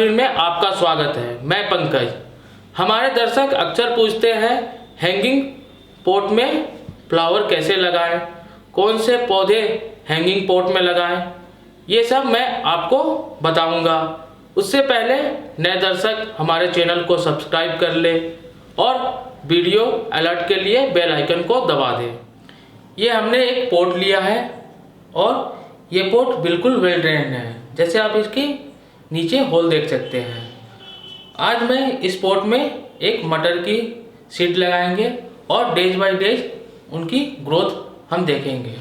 तस्वीर में आपका स्वागत है। मैं पंकज। हमारे दर्शक अक्सर पूछते हैं हैंगिंग पॉट में फ्लावर कैसे लगाएं, कौन से पौधे हैंगिंग पॉट में लगाएं, ये सब मैं आपको बताऊंगा। उससे पहले नए दर्शक हमारे चैनल को सब्सक्राइब कर ले और वीडियो अलर्ट के लिए बेल आइकन को दबा दें। ये हमने एक पॉट लिया है और ये पॉट बिल्कुल वेल ड्रेन्ड है, जैसे आप इसकी नीचे होल देख सकते हैं। आज मैं इस पॉट में एक मटर की सीड लगाएंगे और डेज बाय डेज उनकी ग्रोथ हम देखेंगे।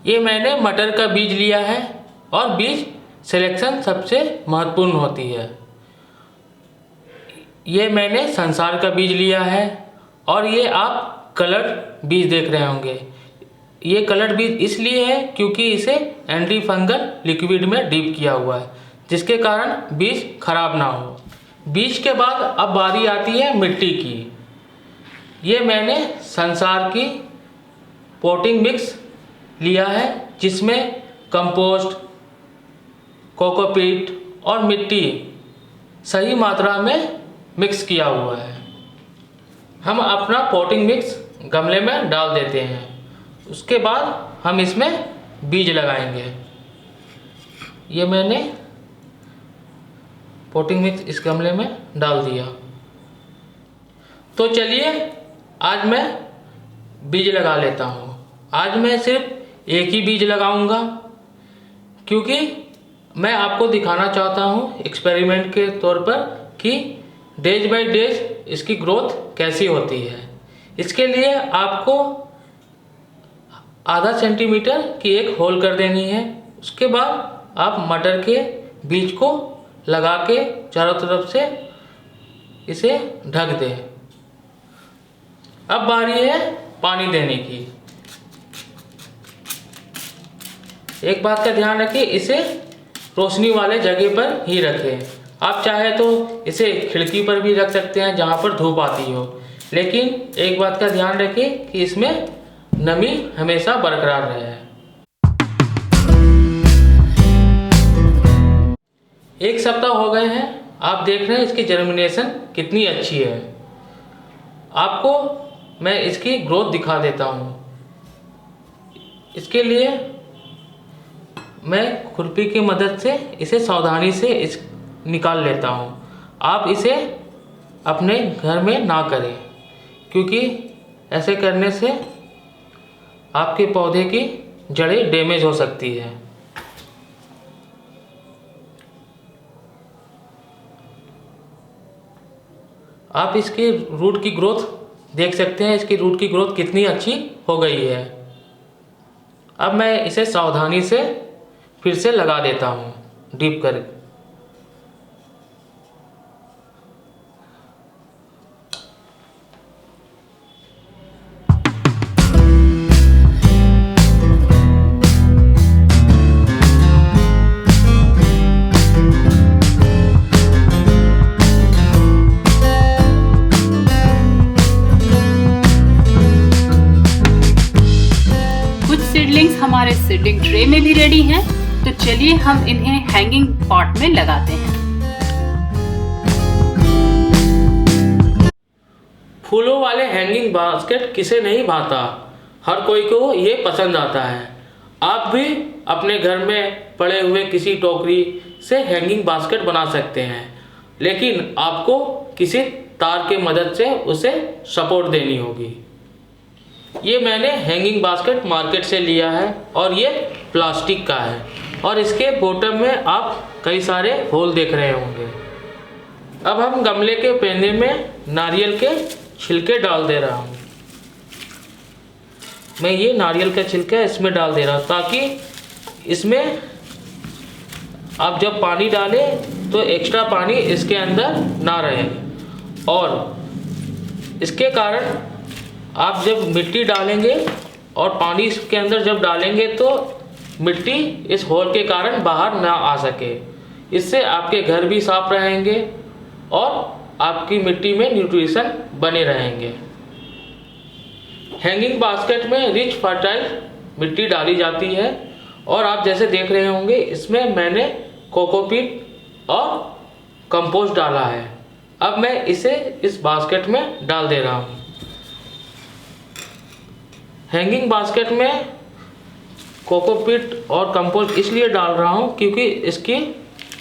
ये मैंने मटर का बीज लिया है और बीज सिलेक्शन सबसे महत्वपूर्ण होती है। ये मैंने संसार का बीज लिया है और ये आप कलर्ड बीज देख रहे होंगे। ये कलर्ड बीज इसलिए है क्योंकि इसे एंटी फंगल लिक्विड में डीप किया हुआ है, जिसके कारण बीज खराब ना हो। बीज के बाद अब बारी आती है मिट्टी की। ये मैंने संसार की पॉटिंग मिक्स लिया है, जिसमें कंपोस्ट, कोकोपीट और मिट्टी सही मात्रा में मिक्स किया हुआ है। हम अपना पॉटिंग मिक्स गमले में डाल देते हैं। उसके बाद हम इसमें बीज लगाएंगे। ये मैंने पॉटिंग मिक्स इस गमले में डाल दिया। तो चलिए आज मैं बीज लगा लेता हूँ। आज मैं सिर्फ एक ही बीज लगाऊंगा, क्योंकि मैं आपको दिखाना चाहता हूँ एक्सपेरिमेंट के तौर पर कि डेज बाय डेज इसकी ग्रोथ कैसी होती है। इसके लिए आपको आधा सेंटीमीटर की एक होल कर देनी है। उसके बाद आप मटर के बीज को लगा के चारों तरफ से इसे ढक दें। अब बारी है पानी देने की। एक बात का ध्यान रखिए, इसे रोशनी वाले जगह पर ही रखें। आप चाहे तो इसे खिड़की पर भी रख सकते हैं जहाँ पर धूप आती हो, लेकिन एक बात का ध्यान रखें कि इसमें नमी हमेशा बरकरार रहे। एक सप्ताह हो गए हैं, आप देख रहे हैं इसकी जर्मिनेशन कितनी अच्छी है। आपको मैं इसकी ग्रोथ दिखा देता हूँ। इसके लिए मैं खुरपी की मदद से इसे सावधानी से निकाल लेता हूँ। आप इसे अपने घर में ना करें, क्योंकि ऐसे करने से आपके पौधे की जड़ें डैमेज हो सकती है। आप इसकी रूट की ग्रोथ देख सकते हैं। इसकी रूट की ग्रोथ कितनी अच्छी हो गई है। अब मैं इसे सावधानी से फिर से लगा देता हूँ डीप कर। सीडलिंग्स हमारे सीडिंग ट्रे में भी रेडी हैं, तो चलिए हम इन्हें हैंगिंग पॉट में लगाते हैं। फूलों वाले हैंगिंग बास्केट किसे नहीं भाता, हर कोई को ये पसंद आता है। आप भी अपने घर में पड़े हुए किसी टोकरी से हैंगिंग बास्केट बना सकते हैं, लेकिन आपको किसी तार की मदद से उसे सपोर्ट देनी होगी। ये मैंने हैंगिंग बास्केट मार्केट से लिया है और ये प्लास्टिक का है और इसके बॉटम में आप कई सारे होल देख रहे होंगे। अब हम गमले के पैने में नारियल के छिलके डाल दे रहा हूँ। मैं ये नारियल का छिलका इसमें डाल दे रहा हूँ, ताकि इसमें आप जब पानी डालें तो एक्स्ट्रा पानी इसके अंदर ना रहे, और इसके कारण आप जब मिट्टी डालेंगे और पानी इसके अंदर जब डालेंगे तो मिट्टी इस होल के कारण बाहर ना आ सके। इससे आपके घर भी साफ रहेंगे और आपकी मिट्टी में न्यूट्रिशन बने रहेंगे। हैंगिंग बास्केट में रिच फर्टाइल मिट्टी डाली जाती है और आप जैसे देख रहे होंगे इसमें मैंने कोकोपीट और कंपोस्ट डाला है। अब मैं इसे इस बास्केट में डाल दे रहा हूँ। हैंगिंग बास्केट में कोकोपीट और कंपोस्ट इसलिए डाल रहा हूँ क्योंकि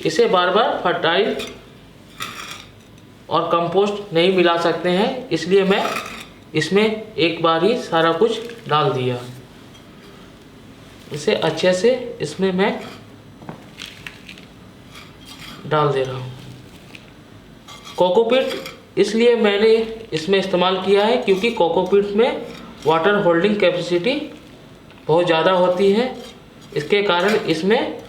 इसे बार बार फर्टाइल और कंपोस्ट नहीं मिला सकते हैं, इसलिए मैं इसमें एक बार ही सारा कुछ डाल दिया। इसे अच्छे से इसमें मैं डाल दे रहा हूँ। कोकोपीट इसलिए मैंने इसमें इस्तेमाल किया है क्योंकि कोकोपीट में वाटर होल्डिंग कैपेसिटी बहुत ज़्यादा होती है, इसके कारण इसमें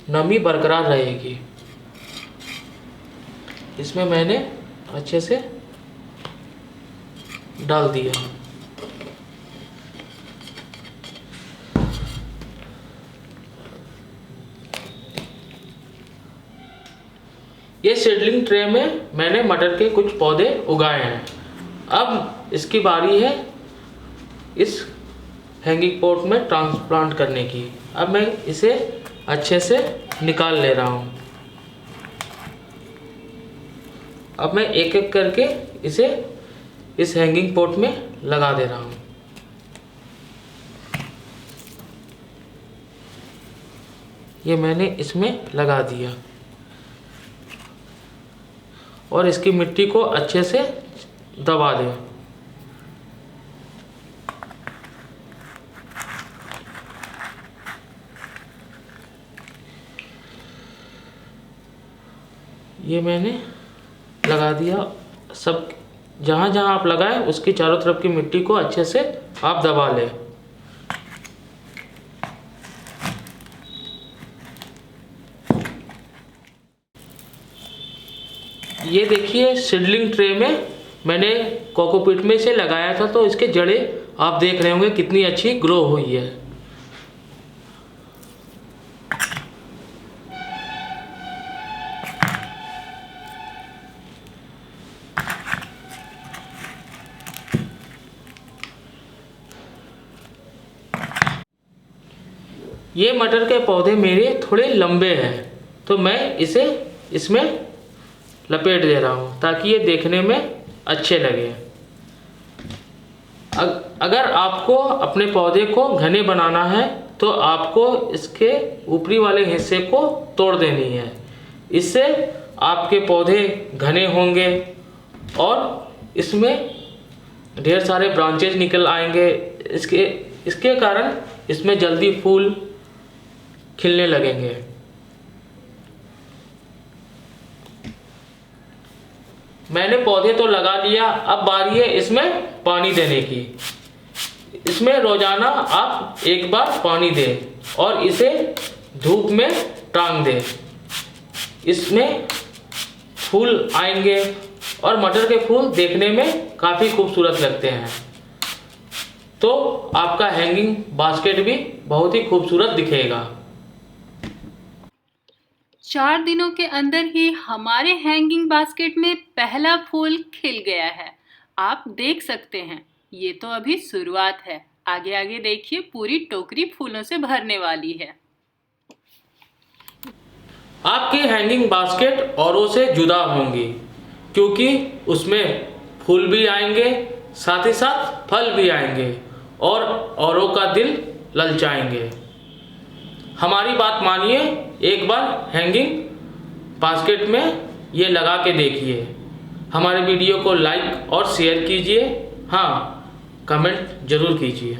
नमी बरकरार रहेगी। इसमें मैंने अच्छे से डाल दिया। ये सीडलिंग ट्रे में मैंने मटर के कुछ पौधे उगाए हैं। अब इसकी बारी है इस हैंगिंग पॉट में ट्रांसप्लांट करने की। अब मैं इसे अच्छे से निकाल ले रहा हूँ। अब मैं एक एक करके इसे इस हैंगिंग पॉट में लगा दे रहा हूँ। ये मैंने इसमें लगा दिया और इसकी मिट्टी को अच्छे से दबा दें। ये मैंने लगा दिया। सब जहाँ जहाँ आप लगाएं उसकी चारों तरफ की मिट्टी को अच्छे से आप दबा लें। ये देखिए सीडलिंग ट्रे में मैंने कोकोपीट में से लगाया था, तो इसके जड़ें आप देख रहे होंगे कितनी अच्छी ग्रो हुई है। ये मटर के पौधे मेरे थोड़े लंबे हैं, तो मैं इसे इसमें लपेट दे रहा हूँ ताकि ये देखने में अच्छे लगे। अगर आपको अपने पौधे को घने बनाना है तो आपको इसके ऊपरी वाले हिस्से को तोड़ देनी है। इससे आपके पौधे घने होंगे और इसमें ढेर सारे ब्रांचेज निकल आएंगे। इसके कारण इसमें जल्दी फूल खिलने लगेंगे। मैंने पौधे तो लगा लिया, अब बारी है इसमें पानी देने की। इसमें रोजाना आप एक बार पानी दें और इसे धूप में टांग दें। इसमें फूल आएंगे और मटर के फूल देखने में काफ़ी खूबसूरत लगते हैं, तो आपका हैंगिंग बास्केट भी बहुत ही खूबसूरत दिखेगा। 4 दिनों के अंदर ही हमारे हैंगिंग बास्केट में पहला फूल खिल गया है। आप देख सकते हैं, ये तो अभी शुरुआत है। आगे आगे देखिए, पूरी टोकरी फूलों से भरने वाली है। आपकी हैंगिंग बास्केट औरों से जुदा होंगी क्योंकि उसमें फूल भी आएंगे, साथ ही साथ फल भी आएंगे और औरों का दिल ललचाएंगे। हमारी बात मानिए, एक बार हैंगिंग बास्केट में ये लगा के देखिए। हमारे वीडियो को लाइक और शेयर कीजिए। हाँ, कमेंट जरूर कीजिए।